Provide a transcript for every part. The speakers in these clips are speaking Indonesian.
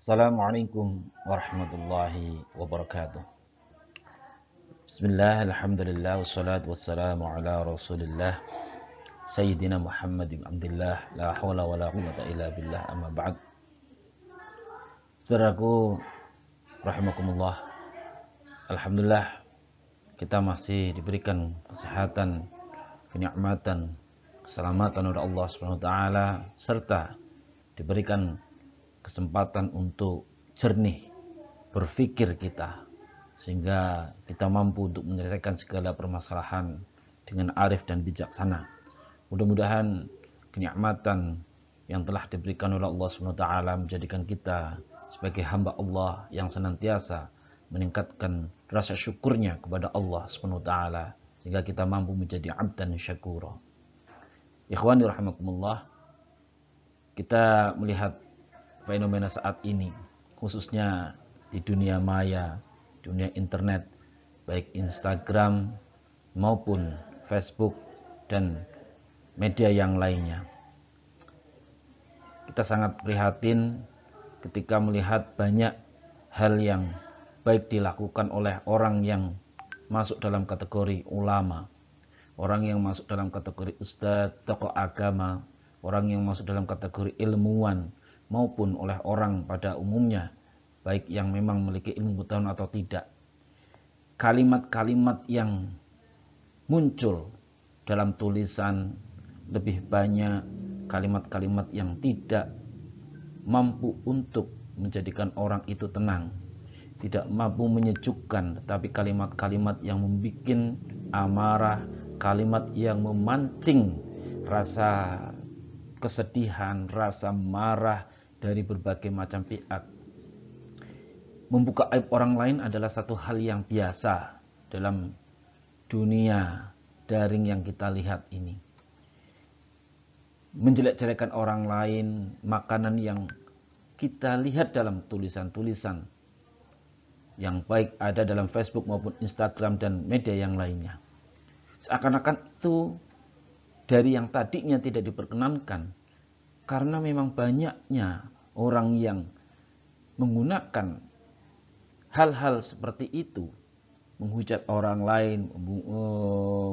Assalamualaikum warahmatullahi wabarakatuh. Bismillah, alhamdulillah, wassalatu wassalamu ala rasulillah Sayyidina Muhammad bin Abdullah. La hawla wa la quwwata illa billah, amma ba'd. Saudaraku rahimakumullah, alhamdulillah kita masih diberikan kesehatan, kenikmatan, keselamatan oleh Allah Subhanahu wa taala, serta diberikan kesempatan untuk jernih berpikir kita, sehingga kita mampu untuk menyelesaikan segala permasalahan dengan arif dan bijaksana. Mudah-mudahan kenikmatan yang telah diberikan oleh Allah SWT menjadikan kita sebagai hamba Allah yang senantiasa meningkatkan rasa syukurnya kepada Allah SWT, sehingga kita mampu menjadi abdan syakura. Ikhwani rahimakumullah, kita melihat fenomena saat ini, khususnya di dunia maya, dunia internet, baik Instagram maupun Facebook dan media yang lainnya. Kita sangat prihatin ketika melihat banyak hal yang baik dilakukan oleh orang yang masuk dalam kategori ulama, orang yang masuk dalam kategori ustadz, tokoh agama, orang yang masuk dalam kategori ilmuwan, maupun oleh orang pada umumnya, baik yang memang memiliki ilmu pengetahuan atau tidak. Kalimat-kalimat yang muncul dalam tulisan lebih banyak kalimat-kalimat yang tidak mampu untuk menjadikan orang itu tenang, tidak mampu menyejukkan, tetapi kalimat-kalimat yang membuat amarah, kalimat yang memancing rasa kesedihan, rasa marah dari berbagai macam pihak. Membuka aib orang lain adalah satu hal yang biasa dalam dunia daring yang kita lihat ini. Menjelek-jelekan orang lain, makanan yang kita lihat dalam tulisan-tulisan yang baik ada dalam Facebook maupun Instagram dan media yang lainnya. Seakan-akan itu dari yang tadinya tidak diperkenankan, karena memang banyaknya orang yang menggunakan hal-hal seperti itu, menghujat orang lain,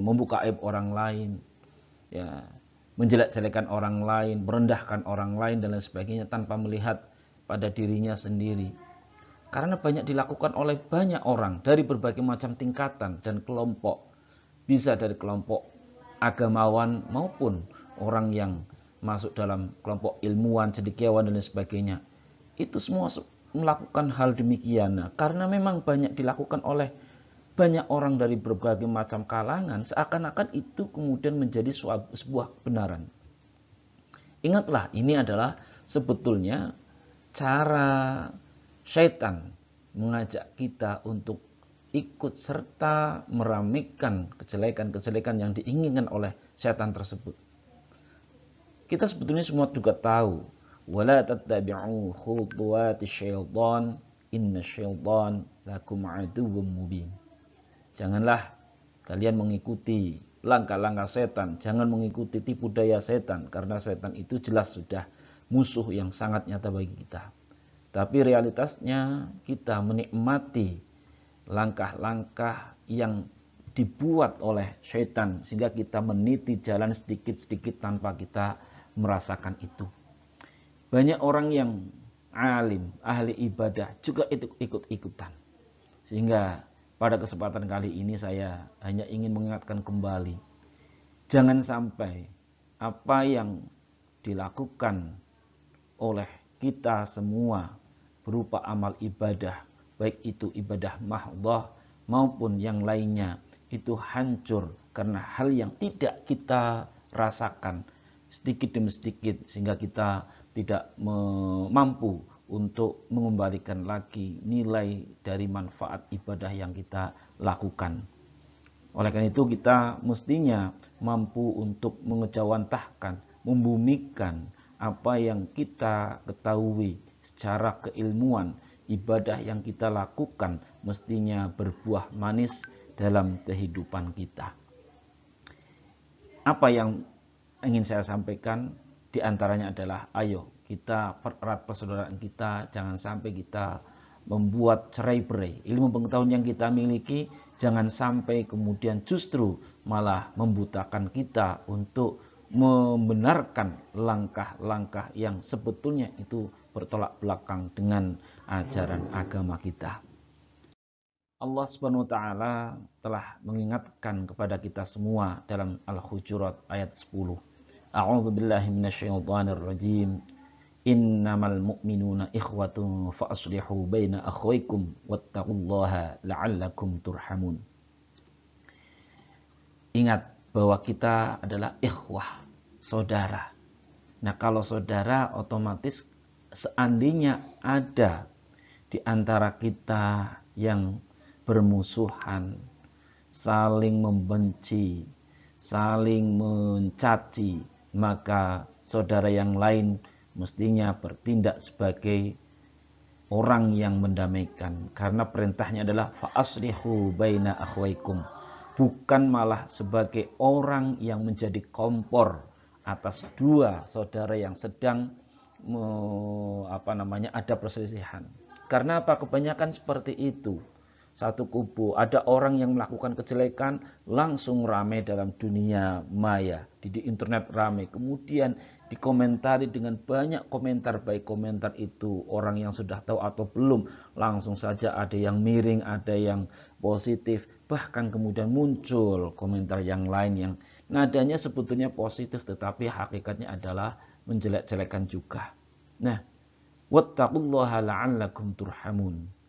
membuka aib orang lain, ya, menjelek-jelekan orang lain, merendahkan orang lain dan lain sebagainya tanpa melihat pada dirinya sendiri. Karena banyak dilakukan oleh banyak orang dari berbagai macam tingkatan dan kelompok, bisa dari kelompok agamawan maupun orang yang masuk dalam kelompok ilmuwan, cendekiawan dan lain sebagainya. Itu semua melakukan hal demikian. Karena memang banyak dilakukan oleh banyak orang dari berbagai macam kalangan, seakan-akan itu kemudian menjadi sebuah kebenaran. Ingatlah, ini adalah sebetulnya cara syaitan mengajak kita untuk ikut serta meramaikan kejelekan-kejelekan yang diinginkan oleh syaitan tersebut. Kita sebetulnya semua juga tahu, wala tattabi'u khutuwati syaitan, inna syaitan lakum aduwwum mubin. Janganlah kalian mengikuti langkah-langkah setan, jangan mengikuti tipu daya setan, karena setan itu jelas sudah musuh yang sangat nyata bagi kita. Tapi realitasnya kita menikmati langkah-langkah yang dibuat oleh syaitan, sehingga kita meniti jalan sedikit-sedikit tanpa kita merasakan itu. Banyak orang yang alim, ahli ibadah juga ikut-ikutan. Sehingga pada kesempatan kali ini saya hanya ingin mengingatkan kembali, jangan sampai apa yang dilakukan oleh kita semua berupa amal ibadah, baik itu ibadah mahdhah maupun yang lainnya, itu hancur karena hal yang tidak kita rasakan sedikit demi sedikit, sehingga kita tidak mampu untuk mengembalikan lagi nilai dari manfaat ibadah yang kita lakukan. Oleh karena itu kita mestinya mampu untuk mengejawantahkan, membumikan apa yang kita ketahui secara keilmuan. Ibadah yang kita lakukan mestinya berbuah manis dalam kehidupan kita. Apa yang ingin saya sampaikan diantaranya adalah, ayo kita pererat persaudaraan kita, jangan sampai kita membuat cerai-berai. Ilmu pengetahuan yang kita miliki jangan sampai kemudian justru malah membutakan kita untuk membenarkan langkah-langkah yang sebetulnya itu bertolak belakang dengan ajaran agama kita. Allah Subhanahu wa taala telah mengingatkan kepada kita semua dalam Al-Hujurat ayat 10. A'udzu billahi minasyaitonir rajim. Innamal mu'minuna ikhwatun fa aslihu baina akhwaykum wattaqullaha la'allakum turhamun. Ingat bahwa kita adalah ikhwah, saudara. Nah, kalau saudara otomatis seandainya ada di antara kita yang bermusuhan, saling membenci, saling mencaci, maka saudara yang lain mestinya bertindak sebagai orang yang mendamaikan, karena perintahnya adalah fa aslihu baina akhwaikum, bukan malah sebagai orang yang menjadi kompor atas dua saudara yang sedang ada perselisihan. Karena apa? Kebanyakan seperti itu. Satu kubu, ada orang yang melakukan kejelekan, langsung ramai dalam dunia maya, di internet ramai, kemudian dikomentari dengan banyak komentar, baik komentar itu orang yang sudah tahu atau belum, langsung saja ada yang miring, ada yang positif, bahkan kemudian muncul komentar yang lain yang nadanya sebetulnya positif, tetapi hakikatnya adalah menjelek-jelekan juga. Nah, wattaqullaha la'allakum turhamun.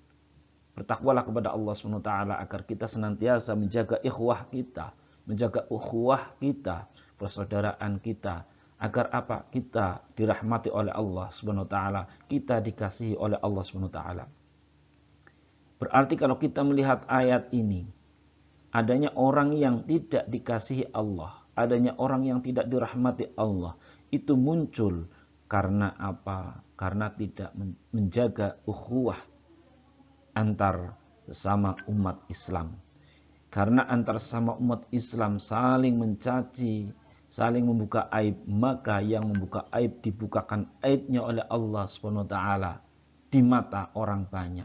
Bertakwalah kepada Allah SWT agar kita senantiasa menjaga ikhwah kita, menjaga ukhuwah kita, persaudaraan kita, agar apa? Kita dirahmati oleh Allah SWT, kita dikasihi oleh Allah SWT. Berarti kalau kita melihat ayat ini, adanya orang yang tidak dikasihi Allah, adanya orang yang tidak dirahmati Allah, itu muncul karena apa? Karena tidak menjaga ukhuwah antar sesama umat Islam. Karena antar sesama umat Islam saling mencaci, saling membuka aib, maka yang membuka aib dibukakan aibnya oleh Allah SWT di mata orang banyak.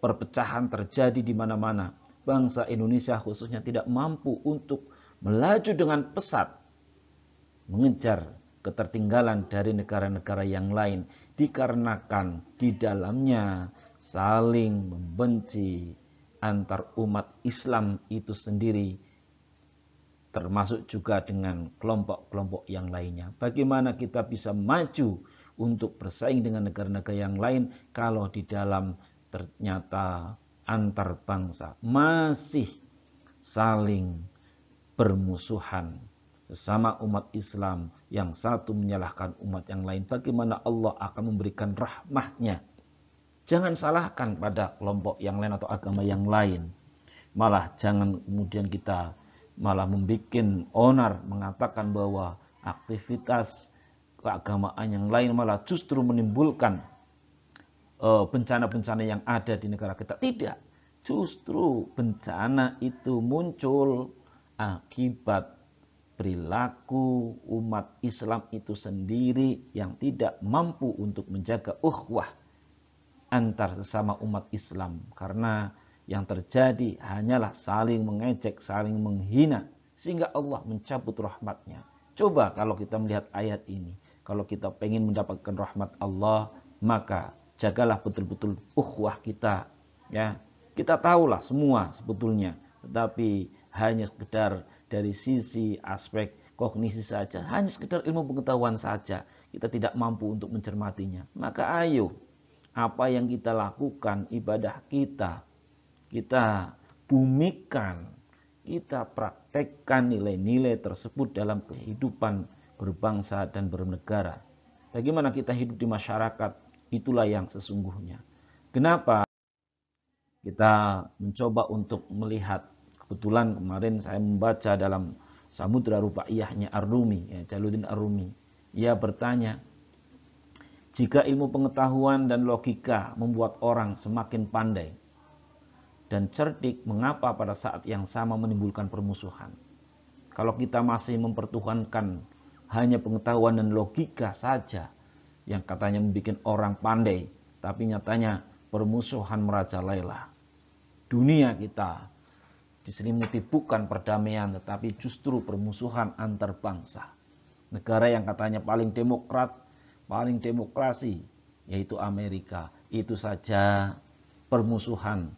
Perpecahan terjadi di mana-mana. Bangsa Indonesia khususnya tidak mampu untuk melaju dengan pesat mengejar ketertinggalan dari negara-negara yang lain, dikarenakan di dalamnya saling membenci antar umat Islam itu sendiri, termasuk juga dengan kelompok-kelompok yang lainnya. Bagaimana kita bisa maju untuk bersaing dengan negara-negara yang lain kalau di dalam ternyata antar bangsa masih saling bermusuhan sesama umat Islam, yang satu menyalahkan umat yang lain? Bagaimana Allah akan memberikan rahmahnya? Jangan salahkan pada kelompok yang lain atau agama yang lain. Malah jangan kemudian kita malah membuat onar, mengatakan bahwa aktivitas keagamaan yang lain malah justru menimbulkan bencana-bencana yang ada di negara kita. Tidak. Justru bencana itu muncul akibat perilaku umat Islam itu sendiri yang tidak mampu untuk menjaga ukhuwah antar sesama umat Islam, karena yang terjadi hanyalah saling mengejek, saling menghina, sehingga Allah mencabut rahmatnya. Coba kalau kita melihat ayat ini, kalau kita pengen mendapatkan rahmat Allah, maka jagalah betul-betul ukhuwah kita. Ya, kita tahulah semua sebetulnya, tetapi hanya sekedar dari sisi aspek kognisi saja, hanya sekedar ilmu pengetahuan saja, kita tidak mampu untuk mencermatinya. Maka ayo, apa yang kita lakukan, ibadah kita bumikan, kita praktekkan nilai-nilai tersebut dalam kehidupan berbangsa dan bernegara. Bagaimana kita hidup di masyarakat, itulah yang sesungguhnya. Kenapa kita mencoba untuk melihat, kebetulan kemarin saya membaca dalam Samudra Rubaiyahnya Ar-Rumi, Jalaluddin Ar-Rumi. Ia bertanya, jika ilmu pengetahuan dan logika membuat orang semakin pandai dan cerdik, mengapa pada saat yang sama menimbulkan permusuhan? Kalau kita masih mempertuhankan hanya pengetahuan dan logika saja, yang katanya membuat orang pandai, tapi nyatanya permusuhan merajalela. Dunia kita diselimuti bukan perdamaian, tetapi justru permusuhan antar bangsa. Negara yang katanya paling demokrat, paling demokrasi, yaitu Amerika, itu saja permusuhan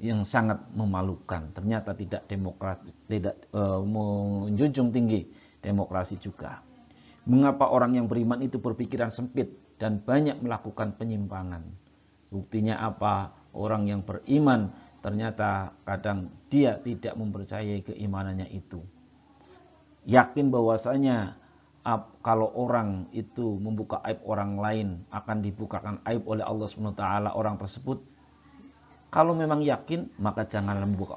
yang sangat memalukan. Ternyata tidak demokrat, tidak menjunjung tinggi demokrasi juga. Mengapa orang yang beriman itu berpikiran sempit dan banyak melakukan penyimpangan? Buktinya apa? Orang yang beriman ternyata kadang dia tidak mempercayai keimanannya itu. Yakin bahwasanya kalau orang itu membuka aib orang lain akan dibukakan aib oleh Allah SWT orang tersebut. Kalau memang yakin, maka janganlah membuka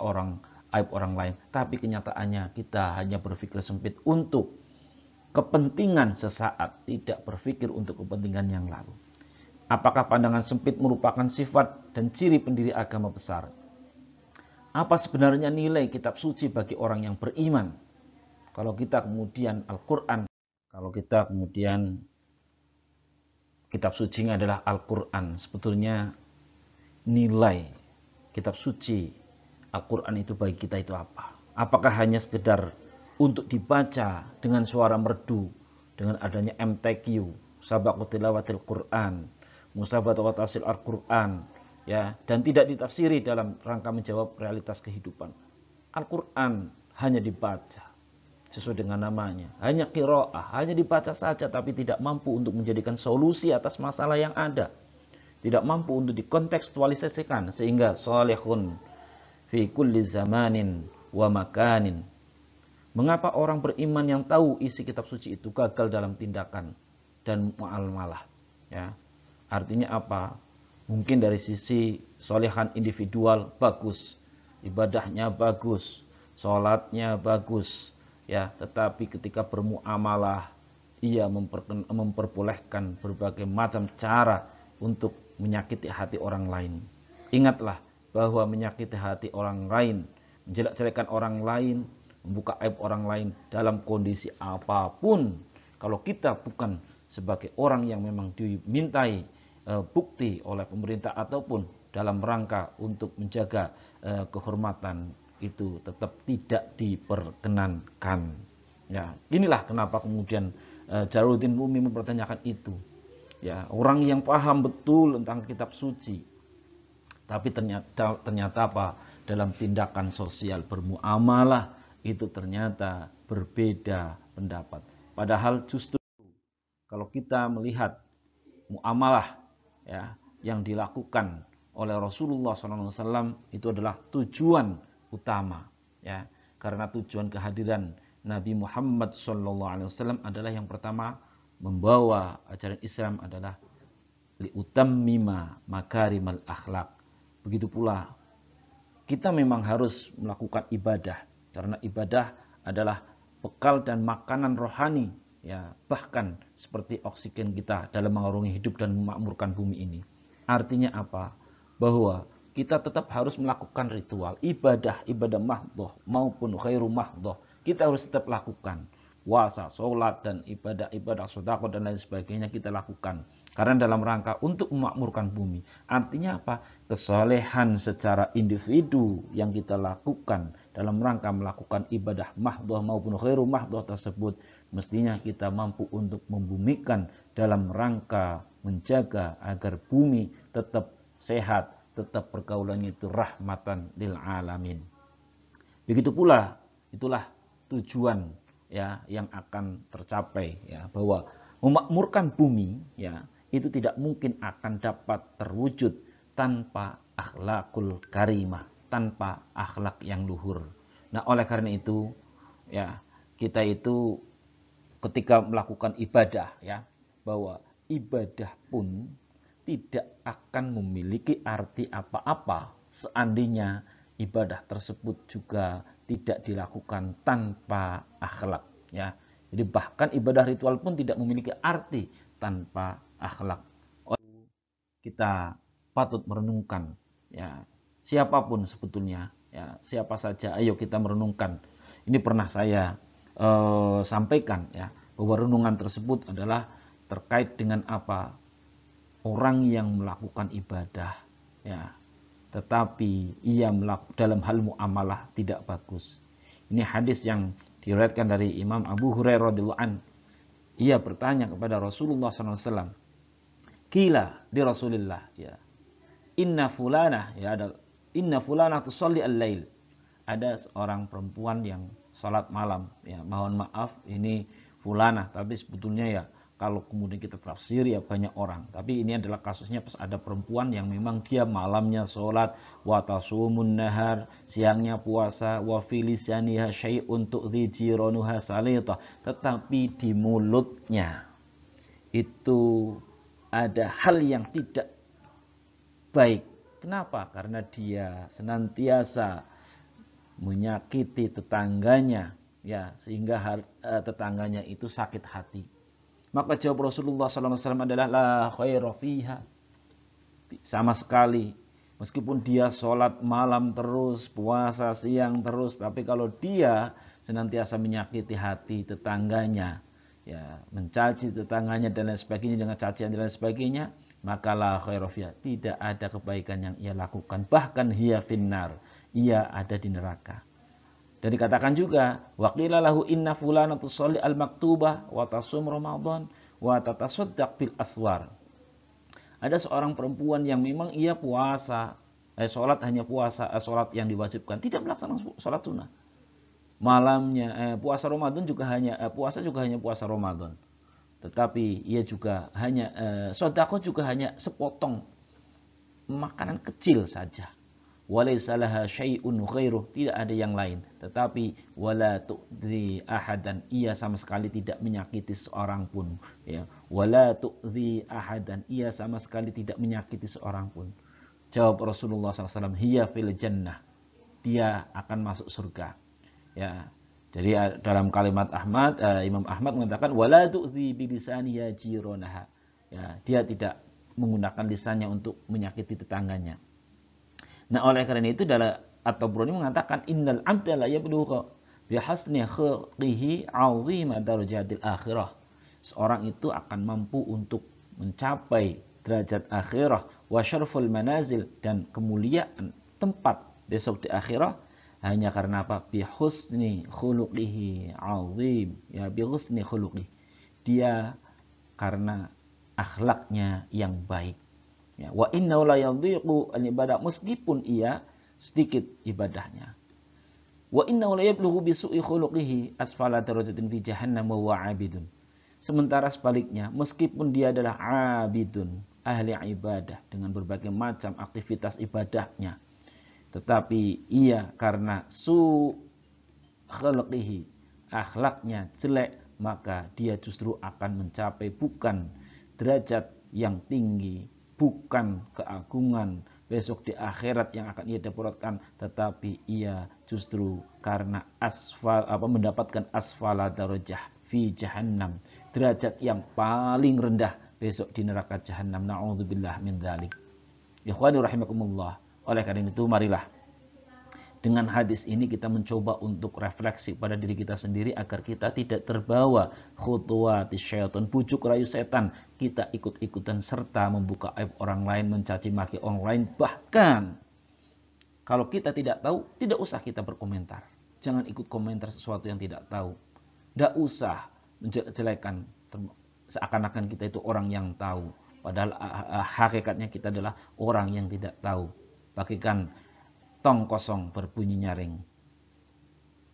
aib orang lain. Tapi kenyataannya kita hanya berpikir sempit untuk kepentingan sesaat, tidak berpikir untuk kepentingan yang lalu. Apakah pandangan sempit merupakan sifat dan ciri pendiri agama besar? Apa sebenarnya nilai kitab suci bagi orang yang beriman? Kalau kita kemudian Al-Quran, kitab sucinya adalah Al-Quran, sebetulnya nilai kitab suci Al-Quran itu bagi kita itu apa? Apakah hanya sekedar untuk dibaca dengan suara merdu, dengan adanya MTQ, Musabaqah Tilawatil Quran, Musabaqah Tafsir Al-Quran, ya, dan tidak ditafsiri dalam rangka menjawab realitas kehidupan. Al-Quran hanya dibaca sesuai dengan namanya, hanya qiraah, hanya dibaca saja, tapi tidak mampu untuk menjadikan solusi atas masalah yang ada, tidak mampu untuk dikontekstualisasikan sehingga sholihun fi kulli zamanin wa makanin. Mengapa orang beriman yang tahu isi kitab suci itu gagal dalam tindakan dan muamalah? Ya, artinya apa? Mungkin dari sisi solehan individual bagus, ibadahnya bagus, sholatnya bagus, ya, tetapi ketika bermuamalah ia memperbolehkan berbagai macam cara untuk menyakiti hati orang lain. Ingatlah bahwa menyakiti hati orang lain, menjelek-jelekan orang lain, membuka aib orang lain dalam kondisi apapun, kalau kita bukan sebagai orang yang memang dimintai bukti oleh pemerintah ataupun dalam rangka untuk menjaga kehormatan, itu tetap tidak diperkenankan. Ya, inilah kenapa kemudian Jalaluddin Rumi mempertanyakan itu. Ya, orang yang paham betul tentang kitab suci, tapi ternyata apa? Dalam tindakan sosial bermuamalah itu ternyata berbeda pendapat. Padahal justru kalau kita melihat muamalah, ya, yang dilakukan oleh Rasulullah SAW itu adalah tujuan utama, ya, karena tujuan kehadiran Nabi Muhammad SAW adalah yang pertama membawa ajaran Islam adalah liutammima makarimal akhlak. Begitu pula kita memang harus melakukan ibadah, karena ibadah adalah bekal dan makanan rohani, ya, bahkan seperti oksigen kita dalam mengarungi hidup dan memakmurkan bumi ini. Artinya apa? Bahwa kita tetap harus melakukan ritual ibadah mahdhah maupun khairu mahdhah. Kita harus tetap lakukan puasa, sholat, dan ibadah sedekah dan lain sebagainya kita lakukan. Karena dalam rangka untuk memakmurkan bumi. Artinya apa? Kesalehan secara individu yang kita lakukan dalam rangka melakukan ibadah mahdhah maupun khairu mahdhah tersebut, mestinya kita mampu untuk membumikan dalam rangka menjaga agar bumi tetap sehat, tetap pergaulannya itu rahmatan lil alamin. Begitu pula, itulah tujuan, ya, yang akan tercapai, ya, bahwa memakmurkan bumi, ya, itu tidak mungkin akan dapat terwujud tanpa akhlakul karimah, tanpa akhlak yang luhur. Nah, oleh karena itu, ya, kita itu ketika melakukan ibadah, ya, bahwa ibadah pun tidak akan memiliki arti apa-apa seandainya ibadah tersebut juga tidak dilakukan tanpa akhlak, ya. Jadi bahkan ibadah ritual pun tidak memiliki arti tanpa akhlak. Kita patut merenungkan, ya, siapapun sebetulnya, ya, siapa saja, ayo kita merenungkan. Ini pernah saya sampaikan, ya, bahwa renungan tersebut adalah terkait dengan apa? Orang yang melakukan ibadah, ya, tetapi ia dalam hal muamalah tidak bagus. Ini hadis yang diriwayatkan dari Imam Abu Hurairah radhiyallahu an. Ia bertanya kepada Rasulullah SAW. Qila di Rasulullah, ya, inna fulana, ya, ada inna fulana tusalli al-lail. Ada seorang perempuan yang salat malam, ya, mohon maaf ini fulana, tapi sebetulnya ya kalau kemudian kita tafsir ya banyak orang. Tapi ini adalah kasusnya pas ada perempuan yang memang dia malamnya sholat, wa tasumun nahar, siangnya puasa, wa filisaniha syai'un tu'dhi jiranuha salita. Tetapi di mulutnya itu ada hal yang tidak baik. Kenapa? Karena dia senantiasa menyakiti tetangganya, ya, sehingga tetangganya itu sakit hati. Maka jawab Rasulullah SAW adalah la khaira fiha. Sama sekali. Meskipun dia sholat malam terus, puasa siang terus, tapi kalau dia senantiasa menyakiti hati tetangganya, ya, mencaci tetangganya dan lain sebagainya dengan cacian dan lain sebagainya, maka la khaira fiha. Tidak ada kebaikan yang ia lakukan. Bahkan hiya finnar. Ia ada di neraka. Dan dikatakan juga, waqila lahu inna fulana tusalli al-maktubah wa tasum Ramadan wa tatasaddaq bil aswar. Ada seorang perempuan yang memang ia puasa, salat hanya puasa, salat yang diwajibkan, tidak melaksanakan salat sunnah. Malamnya puasa Ramadan juga hanya puasa Ramadan. Tetapi ia juga hanya sedekah juga hanya sepotong makanan kecil saja. Walaysa laha syai'un ghairuh, tidak ada yang lain. Tetapi wala tu'dhi ahadan, ia sama sekali tidak menyakiti seorang pun, ya. Wala tu'dhi ahadan, ia sama sekali tidak menyakiti seorang pun. Jawab Rasulullah SAW, hiya fil jannah, dia akan masuk surga, ya. Jadi dalam kalimat Imam Ahmad mengatakan wala tu'dhi bilisani ya jiranaha, ya, dia tidak menggunakan lisannya untuk menyakiti tetangganya. Nah, oleh karena itu At-Tabrani mengatakan innal 'abda la yablughu bi hasni khulqihi 'azima darajatil akhirah. Seorang itu akan mampu untuk mencapai derajat akhirah wa syarful manazil, dan kemuliaan tempat besok di akhirah hanya karena apa? Bi husni khuluqihi 'azim, ya, bi husni khuluqihi. Dia karena akhlaknya yang baik. Ya, wa innahu la yadhiqu al-ibadah, meskipun ia sedikit ibadahnya. Wa innahu la yablughu bi su'i khuluqihi asfala darajatin fi jahannam wa 'abidun. Sementara sebaliknya, meskipun dia adalah 'abidun, ahli ibadah dengan berbagai macam aktivitas ibadahnya, tetapi ia karena khuluqihi, akhlaknya jelek, maka dia justru akan mencapai bukan derajat yang tinggi, bukan keagungan besok di akhirat yang akan ia dapatkan, tetapi ia justru karena mendapatkan asfala darajah fi jahannam, derajat yang paling rendah besok di neraka jahannam. Na'udzubillah min dzalik. Ikhwani rahimakumullah. Oleh karena itu marilah dengan hadis ini kita mencoba untuk refleksi pada diri kita sendiri agar kita tidak terbawa khutuwati syaitan, bujuk rayu setan, kita ikut-ikutan serta membuka aib orang lain, mencaci maki orang lain. Bahkan kalau kita tidak tahu, tidak usah kita berkomentar. Jangan ikut komentar sesuatu yang tidak tahu. Tidak usah menjelekan seakan-akan kita itu orang yang tahu, padahal hakikatnya kita adalah orang yang tidak tahu. Bagikan tong kosong berbunyi nyaring.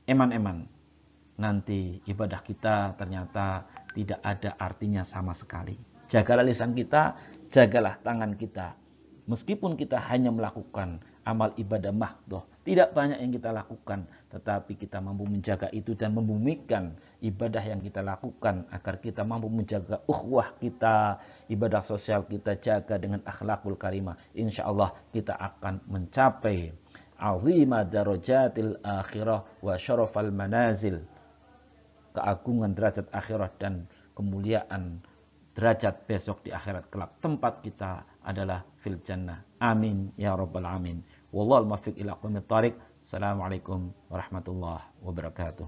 Eman-eman, nanti ibadah kita ternyata tidak ada artinya sama sekali. Jagalah lisan kita, jagalah tangan kita. Meskipun kita hanya melakukan amal ibadah mahdoh, tidak banyak yang kita lakukan, tetapi kita mampu menjaga itu dan membumikan ibadah yang kita lakukan agar kita mampu menjaga ukhuwah kita, ibadah sosial kita jaga dengan akhlakul karimah. Insya Allah kita akan mencapai azima darajatil akhirah wa syarafal manazil, keagungan derajat akhirat dan kemuliaan derajat besok di akhirat kelak. Tempat kita adalah fil jannah. Amin ya rabbal alamin. Wallahul muwaffiq ila aqwamit thariq. Assalamualaikum warahmatullahi wabarakatuh.